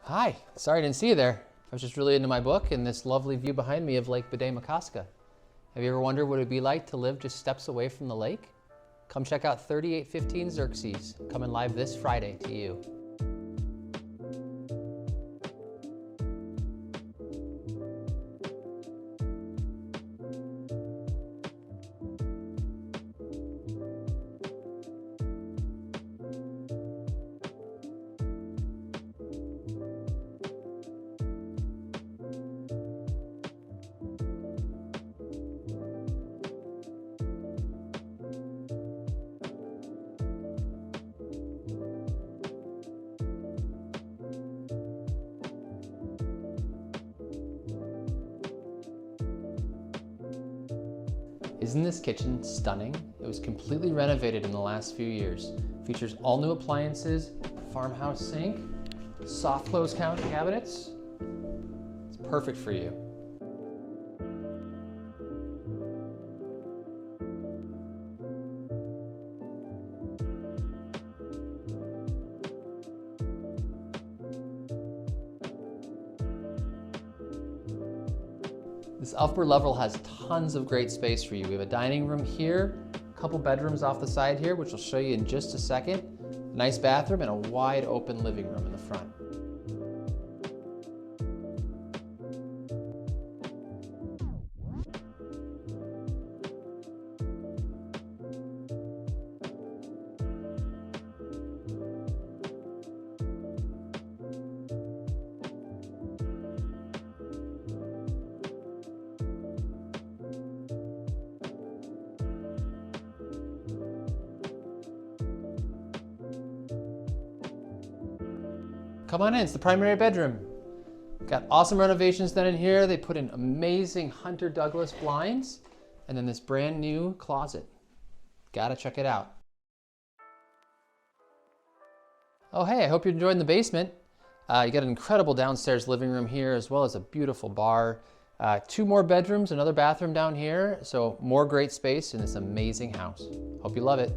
Hi, sorry I didn't see you there. I was just really into my book and this lovely view behind me of Lake Bde Maka Ska. Have you ever wondered what it'd be like to live just steps away from the lake? Come check out 3815 Xerxes, coming live this Friday to you. Isn't this kitchen stunning? It was completely renovated in the last few years. Features all new appliances, farmhouse sink, soft close counter cabinets. It's perfect for you. This upper level has tons of great space for you. We have a dining room here, a couple bedrooms off the side here, which I'll show you in just a second, a nice bathroom, and a wide open living room in the front. Come on in, it's the primary bedroom. Got awesome renovations done in here. They put in amazing Hunter Douglas blinds and then this brand new closet. Gotta check it out. Oh hey, I hope you're enjoying the basement. You got an incredible downstairs living room here as well as a beautiful bar. Two more bedrooms, another bathroom down here. So more great space in this amazing house. Hope you love it.